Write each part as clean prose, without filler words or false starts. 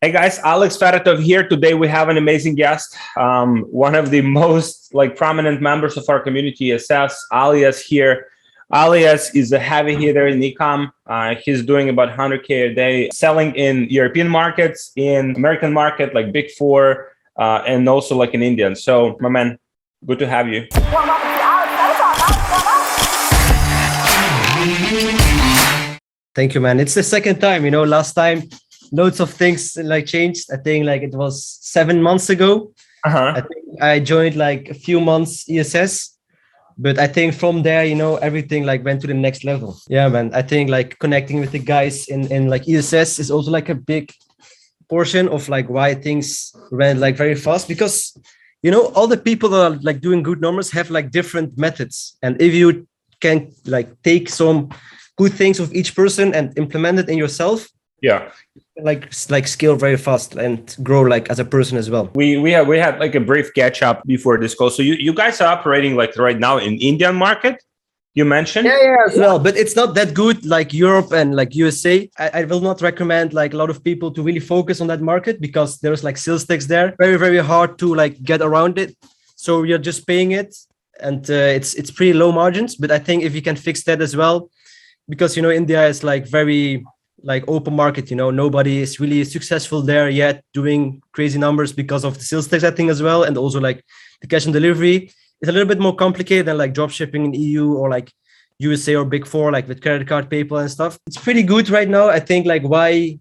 Hey guys, Alex Fedotoff here. Today we have an amazing guest, one of the most prominent members of our community, SS Alyas here. Alias is a heavy hitter in Ecom. He's doing about 100K a day, selling in European markets, in American market like Big Four, and also like in India. So, my man, good to have you. Thank you, man. It's the second time. Last time loads of things changed. I think it was 7 months ago. I think I joined a few months ESS, but I think from there, everything went to the next level. Yeah, man. I think connecting with the guys in ESS is also a big portion of why things ran very fast, because all the people that are doing good numbers have different methods, and if you can take some good things of each person and implement it in yourself, scale very fast and grow as a person as well. We had a brief catch up before this call. So you guys are operating right now in Indian market, you mentioned? Yeah, as well, but it's not that good like Europe and USA. I will not recommend a lot of people to really focus on that market, because there's sales tax there, very, very hard to get around it. So you're just paying it, and it's pretty low margins. But I think if you can fix that as well, because India is very open market, nobody is really successful there yet doing crazy numbers because of the sales tax, I think, as well, and also the cash on delivery. It's a little bit more complicated than drop shipping in EU or USA or Big Four, with credit card, PayPal and stuff. It's pretty good right now. I think why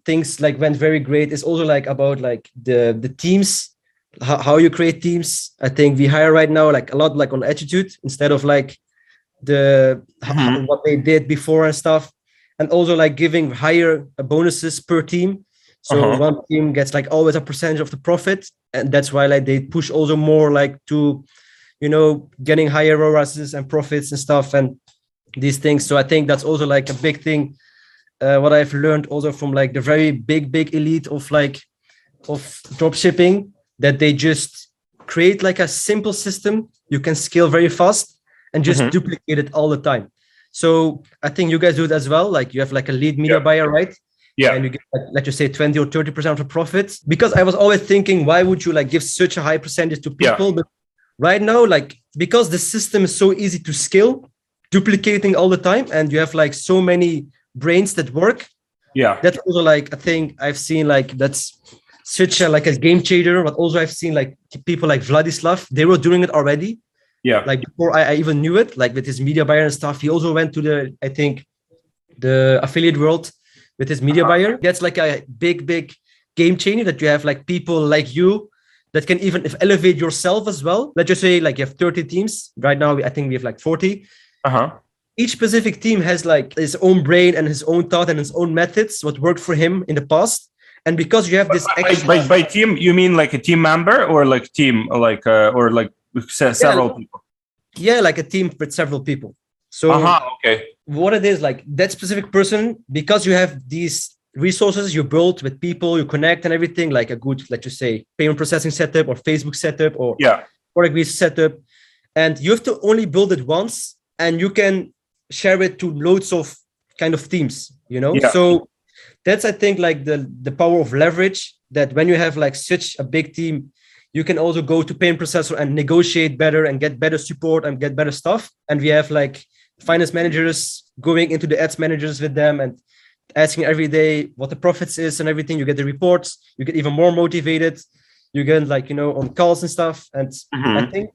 things went very great is also about the teams, how you create teams. I think we hire right now a lot on attitude instead of what they did before and stuff, and also giving higher bonuses per team. So one team gets always a percentage of the profit, and that's why they push also more to getting higher ROASes and profits and stuff and these things. So I think that's also a big thing, what I've learned also from the very big elite of drop shipping, that they just create a simple system you can scale very fast and just duplicate it all the time. So I think you guys do it as well. You have a lead media buyer, right? Yeah. And you get let's just say 20 or 30% of the profits. Because I was always thinking, why would you give such a high percentage to people? But right now, because the system is so easy to scale, duplicating all the time, and you have so many brains that work. Yeah. That's also I think I've seen that's such a a game changer. But also I've seen people like Vladislav, they were doing it already. Yeah. Before I even knew it, with his media buyer and stuff. He also went to I think the affiliate world with his media buyer. That's a big game changer, that you have people like you that can even elevate yourself as well. Let's just say you have 30 teams. Right now, I think we have 40. Each specific team has his own brain and his own thought and his own methods, what worked for him in the past. And because you have this by team, you mean a team member or team or several people? Yeah, a team with several people. So okay. What it is, that specific person, because you have these resources you build with people, you connect and everything, a good, let's just say, payment processing setup or Facebook setup or product setup, and you have to only build it once, and you can share it to loads of kind of teams, So that's, I think, the power of leverage, that when you have such a big team, you can also go to payment processor and negotiate better and get better support and get better stuff. And we have finance managers going into the ads managers with them and asking every day what the profits is and everything. You get the reports, you get even more motivated, you get on calls and stuff. And I think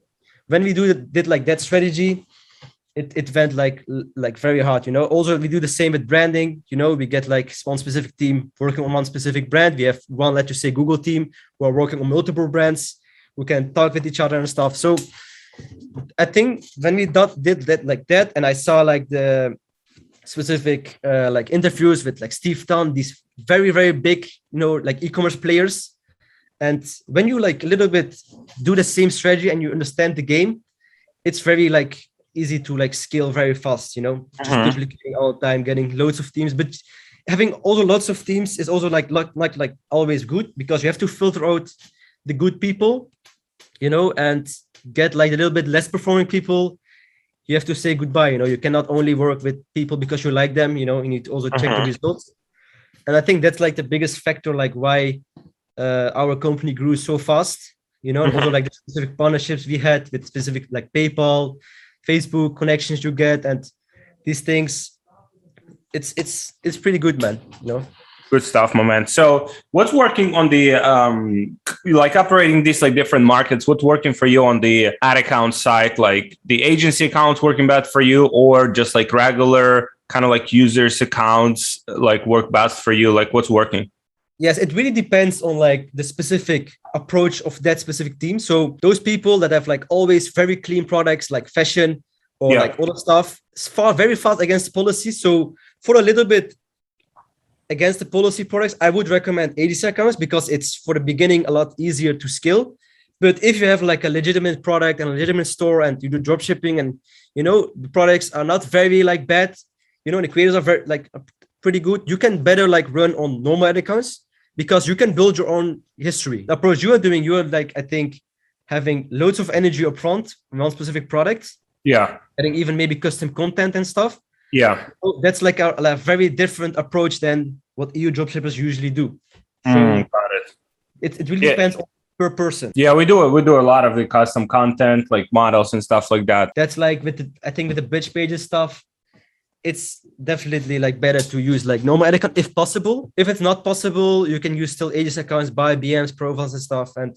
when we did that strategy, it went very hard. Also we do the same with branding. We get one specific team working on one specific brand. We have one, let's just say, Google team who are working on multiple brands, who can talk with each other and stuff. So I think when we did that, and I saw the specific interviews with Steve Dunn, these very, very big, e-commerce players. And when you a little bit do the same strategy and you understand the game, it's very easy to scale very fast, just duplicating all the time, getting loads of teams. But having also lots of teams is also not always good, because you have to filter out the good people, and get a little bit less performing people. You have to say goodbye. You cannot only work with people because you like them. You need to also check the results. And I think that's like the biggest factor, like why our company grew so fast, and also like the specific partnerships we had with specific like PayPal, Facebook connections you get, and these things. It's pretty good, man. Good stuff, my man. So what's working on the like operating these like different markets? What's working for you on the ad account side? Like the agency accounts working best for you, or just like regular kind of like users accounts like work best for you? Like what's working? Yes, it really depends on like the specific approach of that specific team. So those people that have like always very clean products like fashion or like other stuff, it's very fast against policy. So for a little bit against the policy products, I would recommend agency accounts because it's for the beginning a lot easier to scale. But if you have like a legitimate product and a legitimate store and you do drop shipping and the products are not very like bad, the creators are very like pretty good, you can better like run on normal ad accounts because you can build your own history. The approach you are doing, you are like, I think, having loads of energy upfront on one specific product. Yeah. Adding even maybe custom content and stuff. Yeah. So that's like a very different approach than what EU dropshippers usually do. So got it. It really depends on per person. Yeah, we do it. We do a lot of the custom content, like models and stuff like that. That's like I think with the bridge pages stuff, it's definitely like better to use like normal ad account if possible. If it's not possible, you can use still agency accounts, buy BMs, profiles and stuff, and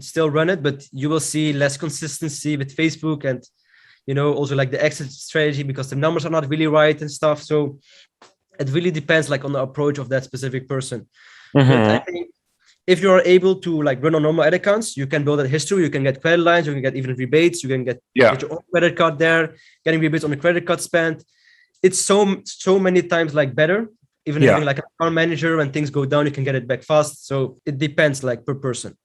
still run it. But you will see less consistency with Facebook and also like the exit strategy because the numbers are not really right and stuff. So it really depends like on the approach of that specific person. But I think if you're able to like run on normal ad accounts, you can build a history, you can get credit lines, you can get even rebates, you can get your own credit card there, getting rebates on the credit card spend. It's so many times like better. Even having like an account manager, when things go down, you can get it back fast. So it depends like per person.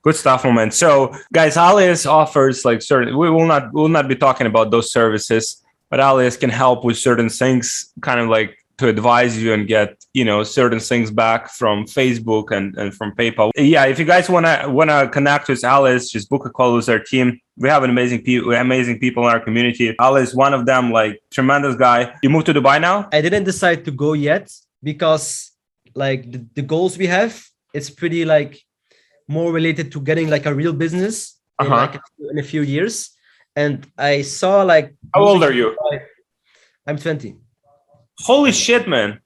Good stuff, man. So guys, Alyas offers like certain, we will not be talking about those services, but Alyas can help with certain things, kind of like to advise you and get, certain things back from Facebook and from PayPal. Yeah. If you guys want to connect with Alyas, just book a call with our team. We have amazing people in our community. Alyas, one of them, like tremendous guy. You moved to Dubai now? I didn't decide to go yet because like the goals we have, it's pretty like more related to getting like a real business in a few years. And I saw like... How old are you? I'm 20. Holy shit, man.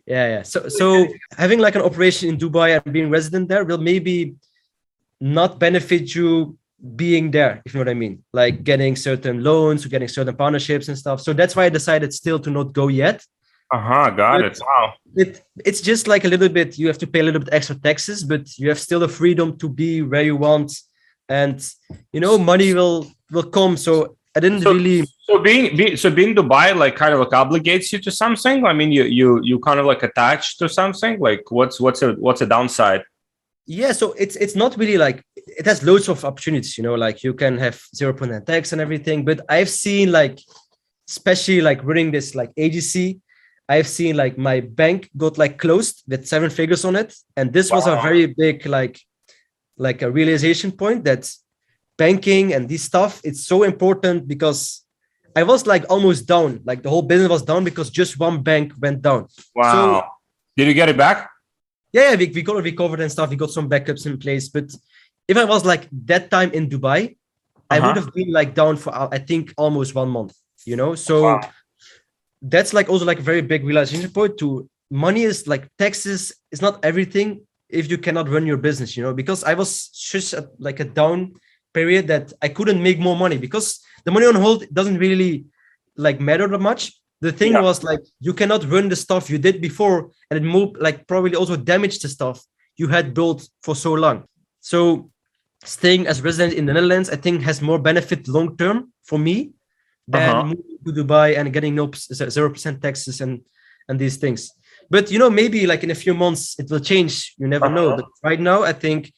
Yeah. So having like an operation in Dubai and being resident there will maybe not benefit you being there, if you know what I mean. Like getting certain loans, or getting certain partnerships and stuff. So that's why I decided still to not go yet. Got it. Wow. It's just like a little bit, you have to pay a little bit extra taxes, but you have still the freedom to be where you want. And, money will come. So I didn't really... So being Dubai, like kind of like obligates you to something. I mean, you kind of like attached to something. Like what's a downside? Yeah. So it's not really like, it has loads of opportunities, like you can have 0% tax and everything, but I've seen like, especially like running this like agency, I've seen like my bank got like closed with 7 figures on it. And this was a very big, like a realization point that banking and this stuff, it's so important because I was like almost down, like the whole business was down because just one bank went down. Wow. So, did you get it back? Yeah, we got it recovered and stuff. We got some backups in place. But if I was like that time in Dubai, I would have been like down for, I think, almost 1 month, So that's like also like a very big realization point to money is like taxes is not everything if you cannot run your business, because I was just at like a down period that I couldn't make more money because the money on hold doesn't really like matter that much. The thing was like, you cannot run the stuff you did before and it moved like probably also damaged the stuff you had built for so long. So staying as resident in the Netherlands, I think has more benefit long-term for me than moving to Dubai and getting 0% taxes and these things. But, maybe like in a few months, it will change. You never know. But right now, I think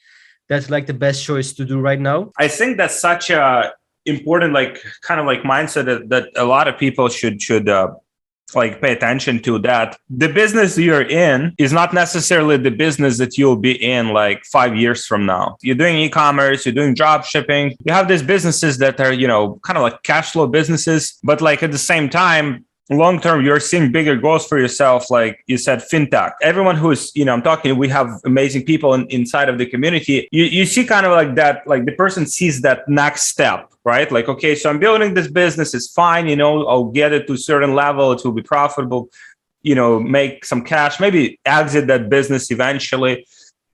that's like the best choice to do right now. I think that's such a important, like kind of like mindset that a lot of people should like pay attention to, that the business you're in is not necessarily the business that you'll be in like 5 years from now. You're doing e-commerce, you're doing drop shipping. You have these businesses that are, kind of like cash flow businesses, but like at the same time, long term, you're seeing bigger goals for yourself, like you said, fintech. Everyone who's, I'm talking, we have amazing people inside of the community. You see kind of like that, like the person sees that next step, right? Like, okay, so I'm building this business, it's fine, I'll get it to a certain level, it will be profitable, make some cash, maybe exit that business eventually.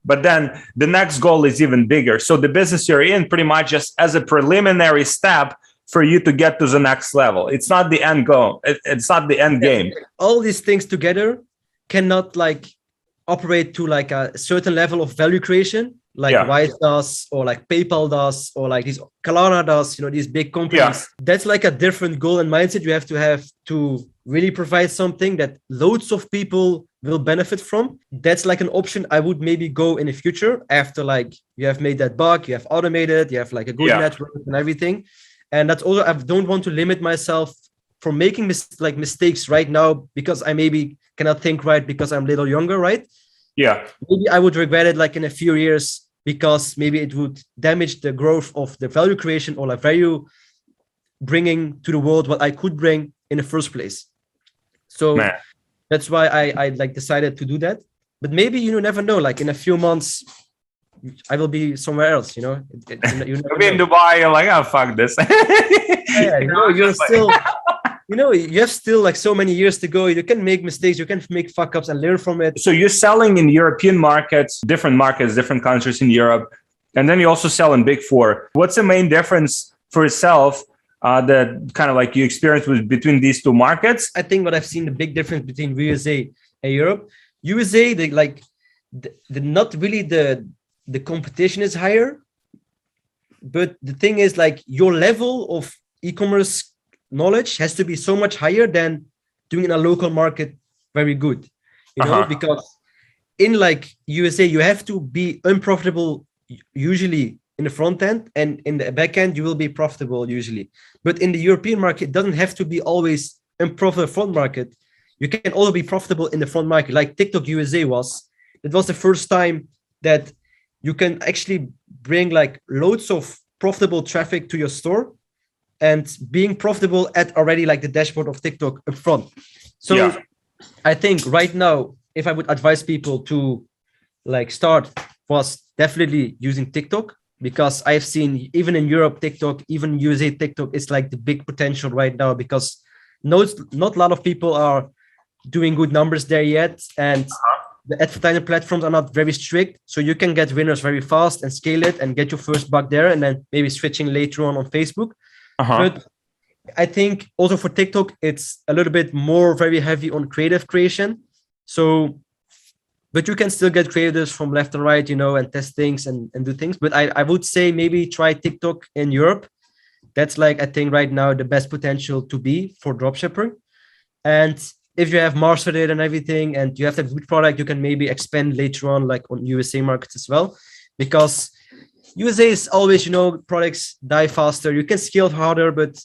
But then the next goal is even bigger. So the business you're in pretty much just as a preliminary step for you to get to the next level. It's not the end goal. It's not the end game. All these things together cannot like operate to like a certain level of value creation, like Wise does, or like PayPal does, or like these Klarna does, these big companies. Yeah. That's like a different goal and mindset you have to really provide something that loads of people will benefit from. That's like an option I would maybe go in the future after like you have made that bug, you have automated, you have like a good network and everything. And that's also, I don't want to limit myself from making mistakes right now because I maybe cannot think right because I'm a little younger, right? Yeah. Maybe I would regret it like in a few years because maybe it would damage the growth of the value creation or like value bringing to the world what I could bring in the first place. So that's why I like decided to do that. But maybe you never know, like in a few months, I will be somewhere else, You'll be in Dubai, you're like, oh, fuck this. You're still, you have still like so many years to go. You can make mistakes, you can make fuck ups and learn from it. So you're selling in European markets, different countries in Europe. And then you also sell in Big Four. What's the main difference for yourself that kind of like you experience with between these two markets? I think what I've seen the big difference between USA and Europe. USA, not really the competition is higher, but the thing is like your level of e-commerce knowledge has to be so much higher than doing in a local market very good, because in like USA, you have to be unprofitable usually in the front end, and in the back end, you will be profitable usually. But in the European market, it doesn't have to be always unprofitable front market. You can also be profitable in the front market, like TikTok USA was. It was the first time that you can actually bring like loads of profitable traffic to your store and being profitable at already like the dashboard of TikTok up front. So I think right now, if I would advise people to like start, was definitely using TikTok, because I've seen even in Europe, TikTok, even USA TikTok is like the big potential right now, because not a lot of people are doing good numbers there yet. And the advertising platforms are not very strict. So you can get winners very fast and scale it and get your first buck there, and then maybe switching later on Facebook. But I think also for TikTok, it's a little bit more very heavy on creative creation. So, but you can still get creators from left and right, and test things and do things. But I would say maybe try TikTok in Europe. That's like, I think right now, the best potential to be for dropshipping. And if you have mastered it and everything, and you have a good product, you can maybe expand later on, like on USA markets as well. Because USA is always, products die faster. You can scale harder, but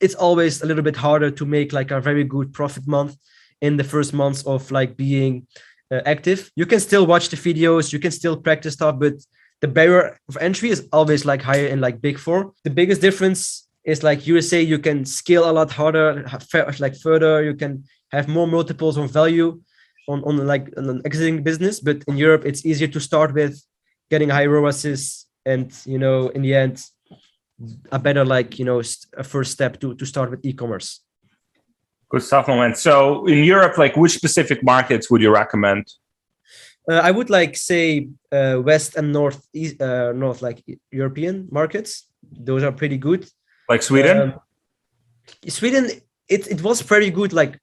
it's always a little bit harder to make like a very good profit month in the first months of like being active. You can still watch the videos, you can still practice stuff, but the barrier of entry is always like higher in like Big Four. The biggest difference is like USA, you can scale a lot harder, like further, you can have more multiples of value on like an existing business. But in Europe, it's easier to start with, getting high ROASes, and in the end, a better like a first step to start with e-commerce. Good stuff, man. So in Europe, like which specific markets would you recommend? I would like say West and North, like European markets. Those are pretty good. Like Sweden? Sweden, it was very good like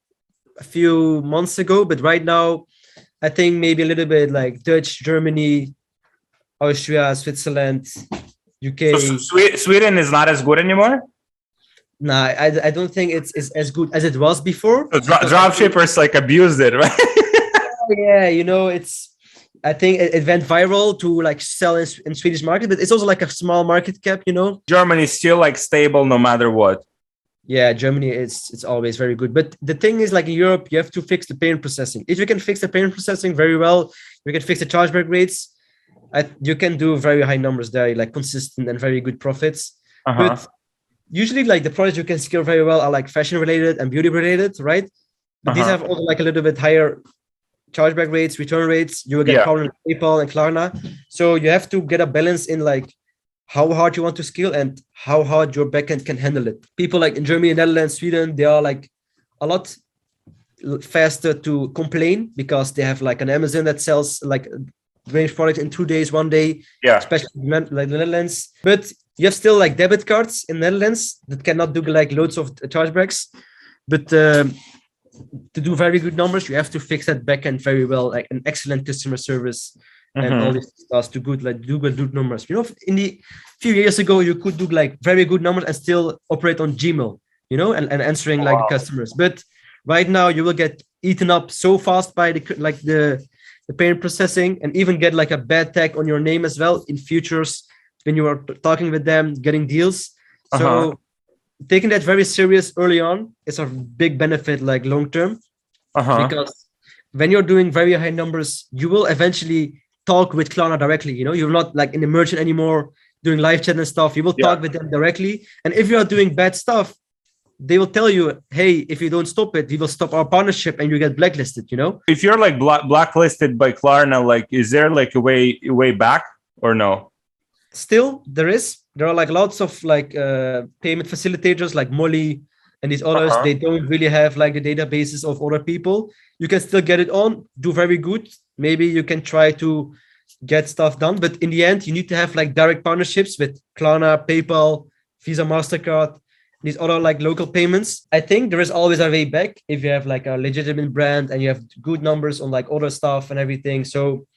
a few months ago, but right now, I think maybe a little bit like Dutch, Germany, Austria, Switzerland, UK. So Sweden is not as good anymore? No, I don't think it's as good as it was before. So dropshippers like abused it, right? Yeah, I think it went viral to like sell in Swedish market, but it's also like a small market cap, Germany is still like stable no matter what. Yeah, Germany it's always very good. But the thing is, like in Europe, you have to fix the payment processing. If you can fix the payment processing very well, you can fix the chargeback rates. You can do very high numbers there, like consistent and very good profits. But usually like the products you can scale very well are like fashion related and beauty related, right? But these have also like a little bit higher chargeback rates, return rates. You will get problems with PayPal and Klarna. So you have to get a balance in like how hard you want to scale and how hard your backend can handle it. People like in Germany, Netherlands, Sweden, they are like a lot faster to complain because they have like an Amazon that sells like range product in 2 days, 1 day, especially like the Netherlands. But you have still like debit cards in Netherlands that cannot do like loads of chargebacks. But to do very good numbers, you have to fix that backend very well, like an excellent customer service and all these stuff to do good numbers. You know, in the few years ago, you could do like very good numbers and still operate on Gmail, you know, and answering like the customers. But right now, you will get eaten up so fast by the payment processing, and even get like a bad tag on your name as well in futures when you are talking with them, getting deals. So taking that very serious early on is a big benefit, like long term, because when you're doing very high numbers, you will eventually talk with Klarna directly. You know, you're not like in the merchant anymore doing live chat and stuff. You will talk with them directly, and if you are doing bad stuff, they will tell you, hey, if you don't stop it, we will stop our partnership and you get blacklisted, you know? If you're like blacklisted by Klarna, like, is there like a way back or no? Still, there are like lots of like payment facilitators like Molly and these others. They don't really have like the databases of other people. You can still get it on, do very good. Maybe you can try to get stuff done. But in the end, you need to have like direct partnerships with Klarna, PayPal, Visa, MasterCard, these other like local payments. I think there is always a way back if you have like a legitimate brand and you have good numbers on like other stuff and everything. So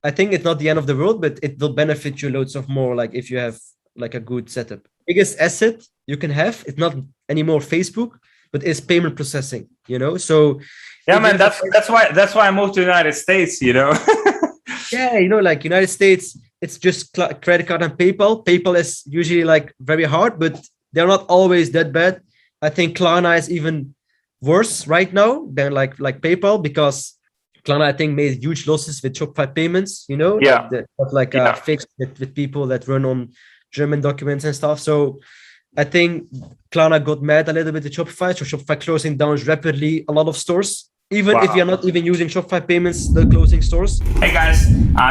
I think it's not the end of the world, but it will benefit you loads of more, like if you have like a good setup. Biggest asset you can have, it's not anymore Facebook, but it's payment processing, you know? So yeah, man, that's why I moved to the United States, you know? Yeah, you know, like United States, it's just credit card and PayPal. PayPal is usually like very hard, but they're not always that bad. I think Klarna is even worse right now than like PayPal, because Klarna, I think, made huge losses with Shopify payments, you know, fixed with people that run on German documents and stuff. So I think Klarna got mad a little bit at Shopify. So Shopify closing down rapidly a lot of stores. Even if you're not even using Shopify payments, the closing stores. Hey guys,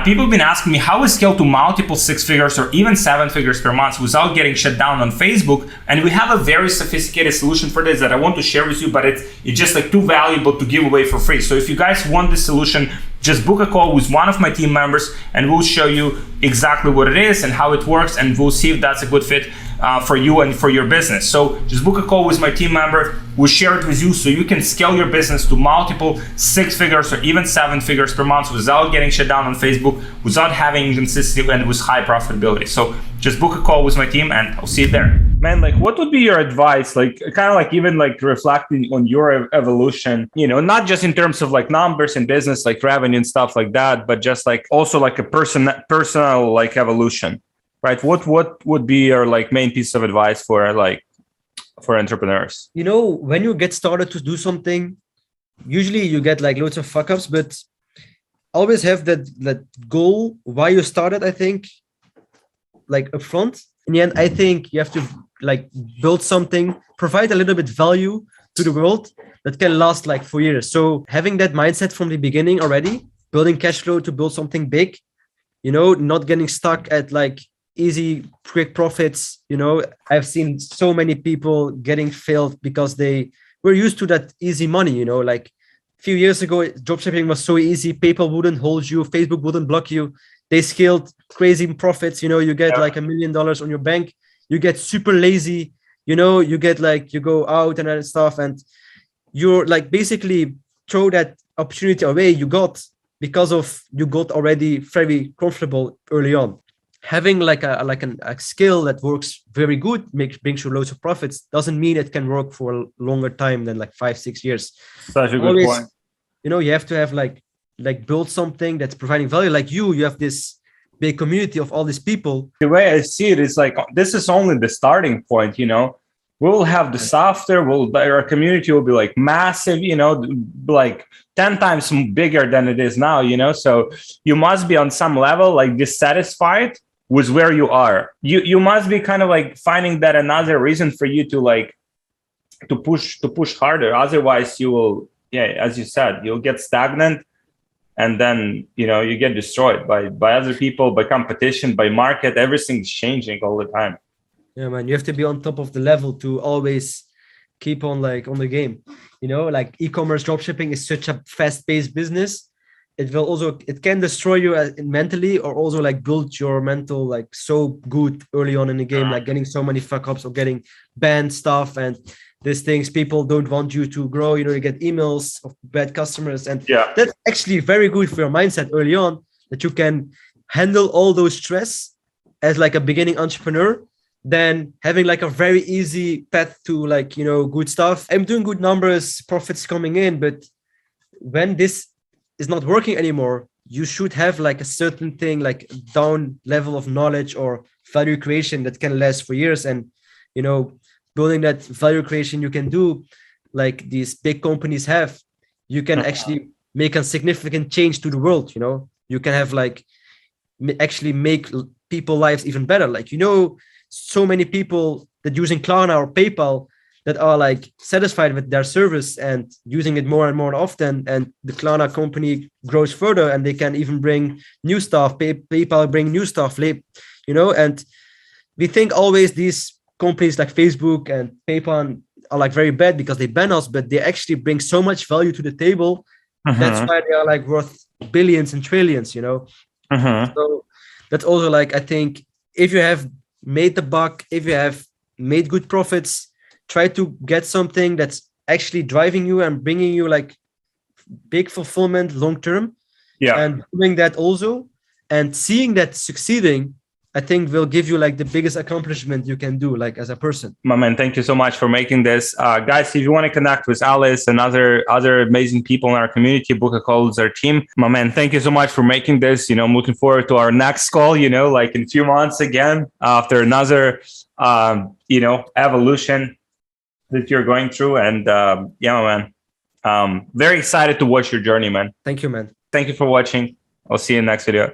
people have been asking me how we scale to multiple 6 figures or even 7 figures per month without getting shut down on Facebook. And we have a very sophisticated solution for this that I want to share with you, but it's just like too valuable to give away for free. So if you guys want this solution, just book a call with one of my team members and we'll show you exactly what it is and how it works, and we'll see if that's a good fit for you and for your business. So just book a call with my team member. We'll share it with you so you can scale your business to multiple 6 figures or even 7 figures per month without getting shut down on Facebook, without having inconsistency, and with high profitability. So just book a call with my team and I'll see you there. Man, like what would be your advice? Like kind of like even like reflecting on your evolution, you know, not just in terms of like numbers and business, like revenue and stuff like that, but just like also like a personal like evolution, right? What would be your like main piece of advice for entrepreneurs? You know, when you get started to do something, usually you get like loads of fuck ups, but always have that goal why you started. I think like upfront. In the end, I think you have to like build something, provide a little bit value to the world that can last like 4 years. So having that mindset from the beginning already, building cash flow to build something big, you know, not getting stuck at like easy, quick profits. You know, I've seen so many people getting failed because they were used to that easy money, you know, like a few years ago, dropshipping was so easy. PayPal wouldn't hold you. Facebook wouldn't block you. They scaled crazy profits. You know, you get like $1 million on your bank. You get super lazy. You know, you get like, you go out and that stuff. And you're like basically throw that opportunity away you got because of you got already very comfortable early on. Having like a skill that works very good, brings you loads of profits, doesn't mean it can work for a longer time than like 5-6 years. Such a good point. You know, you have to have like build something that's providing value. Like you have this big community of all these people. The way I see it is like, this is only the starting point, you know. We'll have the software, our community will be like massive, you know, like 10 times bigger than it is now, you know. So you must be on some level like dissatisfied with where you are, you must be kind of like finding that another reason for you to like to push harder. Otherwise you will, yeah, as you said, you'll get stagnant, and then you get destroyed by other people, by competition, by market. Everything's changing all the time. Yeah, man, you have to be on top of the level to always keep on like on the game. Like e-commerce dropshipping is such a fast-paced business. It can destroy you mentally, or also like build your mental like so good early on in the game, like getting so many fuck ups or getting banned stuff and these things. People don't want you to grow. You get emails of bad customers, and that's actually very good for your mindset early on, that you can handle all those stress as like a beginning entrepreneur, then having like a very easy path to like good stuff. I'm doing good numbers, profits coming in, but when this is not working anymore, you should have like a certain thing, like down level of knowledge or value creation that can last for years. And building that value creation you can do like these big companies have, you can actually make a significant change to the world. You can have like actually make people lives even better. Like so many people that using Klarna or PayPal that are like satisfied with their service and using it more and more often, and the Klarna company grows further, and they can even bring new stuff. PayPal bring new stuff, and we think always these companies like Facebook and PayPal are like very bad because they ban us, but they actually bring so much value to the table. That's why they are like worth billions and trillions. So that's also like, I think if you have made the buck, if you have made good profits, try to get something that's actually driving you and bringing you like big fulfillment long term. And doing that also and seeing that succeeding, I think will give you like the biggest accomplishment you can do like as a person. My man, thank you so much for making this. Guys, if you want to connect with Alyas and other amazing people in our community, book a call with our team. My man, thank you so much for making this. I'm looking forward to our next call, like in a few months again, after another, evolution that you're going through. And yeah, my man, very excited to watch your journey, man. Thank you, man. Thank you for watching. I'll see you in the next video.